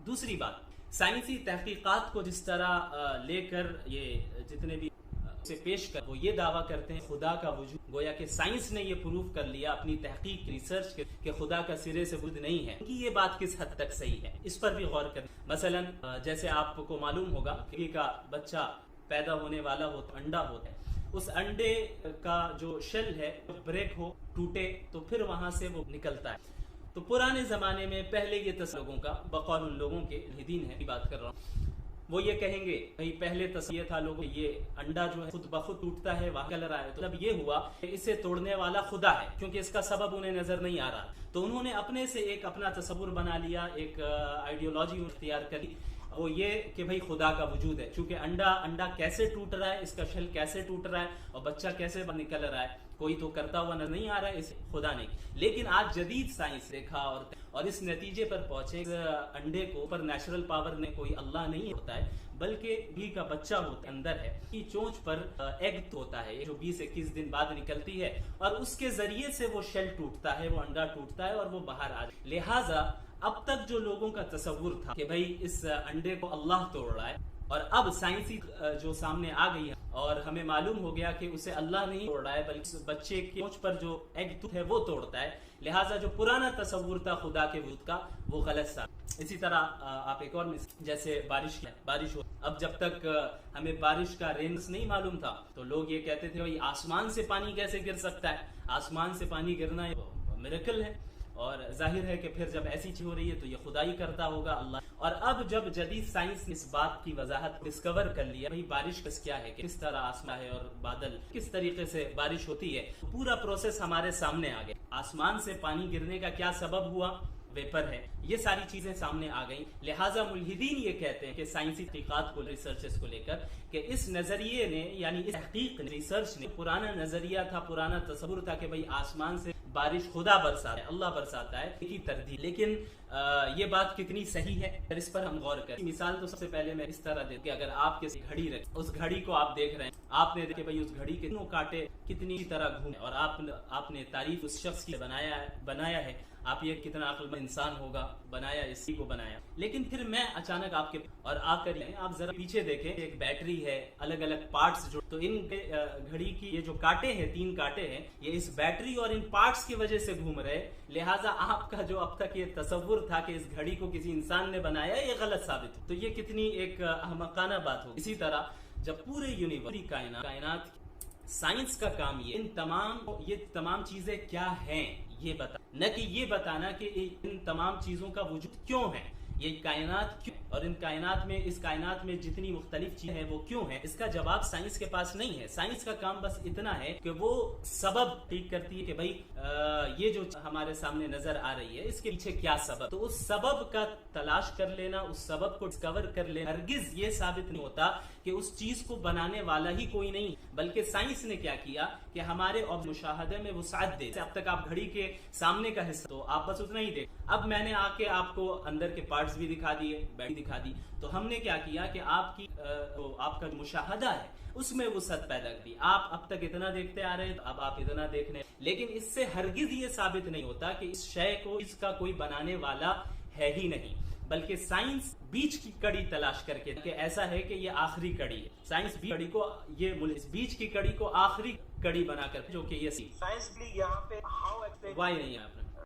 دوسری بات، سائنسی تحقیقات کو جس طرح لے کر یہ جتنے بھی سے پیش کر وہ یہ دعویٰ کرتے ہیں خدا کا وجود، گویا کہ سائنس نے یہ پروف کر لیا اپنی تحقیق ریسرچ کہ خدا کا سرے سے وجود نہیں ہے، کہ یہ بات کس حد تک صحیح ہے، اس پر بھی غور کریں۔ مثلا جیسے آپ کو معلوم ہوگا کہ کا بچہ پیدا ہونے والا ہوتا انڈا ہوتا ہے، اس انڈے کا جو شیل ہے بریک ہو ٹوٹے تو پھر وہاں سے وہ نکلتا ہے۔ تو پرانے زمانے میں پہلے یہ لوگوں کا بقول ان لوگوں کے دین ہے کی بات کر رہا ہوں، وہ یہ کہیں گے بھائی پہلے تصویر تھا لوگوں یہ انڈا جو ہے خود بخود ٹوٹتا ہے وہاں کلر آئے، تو جب یہ ہوا کہ اسے توڑنے والا خدا ہے، کیونکہ اس کا سبب انہیں نظر نہیں آ رہا، تو انہوں نے اپنے سے ایک اپنا تصور بنا لیا، ایک آئیڈیالوجی اختیار کر لی، وہ یہ کہ بھائی خدا کا وجود ہے، چونکہ انڈا کیسے ٹوٹ رہا ہے، اس کا شل کیسے ٹوٹ رہا ہے اور بچہ کیسے نکل رہا ہے، کوئی تو کرتا ہوا نظر نہیں آ رہا ہے، اس خدا نے۔ لیکن آج جدید سائنس دیکھا اور اس نتیجے پر پہنچے انڈے کو اوپر نیچرل پاور نے کوئی اللہ نہیں ہوتا ہے بلکہ بی کا بچہ ہوتا اندر ہے، کی چونچ پر ایگ ہوتا ہے جو 20-21 دن بعد نکلتی ہے اور اس کے ذریعے سے وہ شیل ٹوٹتا ہے، وہ انڈا ٹوٹتا ہے اور وہ باہر آ جاتا ہے۔ لہٰذا اب تک جو لوگوں کا تصور تھا کہ بھائی اس انڈے کو اللہ توڑ رہا ہے، اور اب سائنسی جو سامنے آ گئی ہے اور ہمیں معلوم ہو گیا کہ اسے اللہ نہیں توڑ رہا ہے بلکہ بچے کی چونچ پر جو ایگ ہے وہ توڑتا ہے، لہٰذا جو پرانا تصور تھا خدا کے وجود کا وہ غلط تھا۔ اسی طرح آپ ایک اور جیسے بارش ہو، اب جب تک ہمیں بارش کا رینز نہیں معلوم تھا تو لوگ یہ کہتے تھے بھائی آسمان سے پانی کیسے گر سکتا ہے، آسمان سے پانی گرنا میریکل ہے، اور ظاہر ہے کہ پھر جب ایسی چیز ہو رہی ہے تو یہ خدا ہی کرتا ہوگا اللہ۔ اور اب جب جدید سائنس نے اس بات کی وضاحت ڈسکور کر لیا بھائی بارش کیا ہے، کس طرح آسمان ہے اور بادل کس طریقے سے بارش ہوتی ہے، پورا پروسیس ہمارے سامنے آ گیا۔ آسمان سے پانی گرنے کا کیا سبب ہوا، ویپر ہے، یہ ساری چیزیں سامنے آ گئیں۔ لہٰذا ملحدین یہ کہتے ہیں کہ سائنسی تحقیقات کو ریسرچز کو لے کر کہ اس نظریے نے یعنی اس تحقیق ریسرچ نے پرانا نظریہ تھا، پرانا تصور تھا کہ بھئی آسمان سے بارش خدا برساتا ہے، اللہ برساتا ہے، کی تردید، لیکن یہ بات کتنی صحیح ہے اگر اس پر ہم غور کریں۔ مثال تو سب سے پہلے میں اس طرح دے کہ اگر آپ کسی گھڑی رکھیں، اس گھڑی کو آپ دیکھ رہے ہیں، آپ نے دیکھا بھئی اس گھڑی کے کتنوں کاٹے کتنی طرح گھومے، اور آپ نے تعریف اس شخص کی بنایا ہے، آپ یہ کتنا عقل مند انسان ہوگا، بنایا اسی کو بنایا، لیکن پھر میں اچانک آپ کے اور آ کر آپ ذرا پیچھے دیکھیں، ایک بیٹری ہے، الگ الگ پارٹس جو، تو ان گھڑی کی یہ جو کاٹے ہیں 3 کاٹے ہیں، یہ اس بیٹری اور ان پارٹس کی وجہ سے گھوم رہے، لہٰذا آپ کا جو اب تک یہ تصور تھا کہ اس گھڑی کو کسی انسان نے بنایا یہ غلط ثابت ہو، تو یہ کتنی ایک احمقانہ بات ہوگی۔ اسی طرح جب پورے یونیورس کائنات سائنس کا کام یہ تمام چیزیں کیا ہیں یہ بتا، نہ کہ یہ بتانا کہ ان تمام چیزوں کا وجود کیوں ہے، یہ کائنات کیوں، اور اس کائنات میں جتنی مختلف چیزیں ہیں وہ کیوں ہیں، اس کا جواب سائنس کے پاس نہیں ہے۔ سائنس کا کام بس اتنا ہے کہ وہ سبب ٹھیک کرتی ہے کہ بھائی یہ جو ہمارے سامنے نظر آ رہی ہے اس کے پیچھے کیا سبب، تو اس سبب کا تلاش کر لینا، اس سبب کو ڈسکور کر لینا ہرگز یہ ثابت نہیں ہوتا کہ اس چیز کو بنانے والا ہی کوئی نہیں، بلکہ سائنس نے کیا کیا کہ ہمارے مشاہدے میں وسعت دے، اب تک آپ گھڑی کے سامنے کا حصہ تو آپ بس اتنا ہی دیکھ، اب میں نے آ کے آپ کو اندر کے پارٹس بھی دکھا دیے، بیٹری دکھا دی، تو ہم نے کیا کیا کہ آپ کا مشاہدہ ہے اس میں وسعت پیدا کری، آپ اب تک اتنا دیکھتے آ رہے اب آپ اتنا دیکھ رہے، لیکن اس سے ہرگز یہ ثابت نہیں ہوتا کہ اس شے کو اس کا کوئی بنانے والا ہے ہی نہیں، بلکہ سائنس بیچ کی کڑی تلاش کر کے کہ ایسا ہے کہ یہ آخری کڑی ہے، سائنس کڑی کو اس بیچ کی کڑی کو آخری کڑی بنا کر جو کہ یہ سائنس بھی یہاں پہ وائی نہیں ہے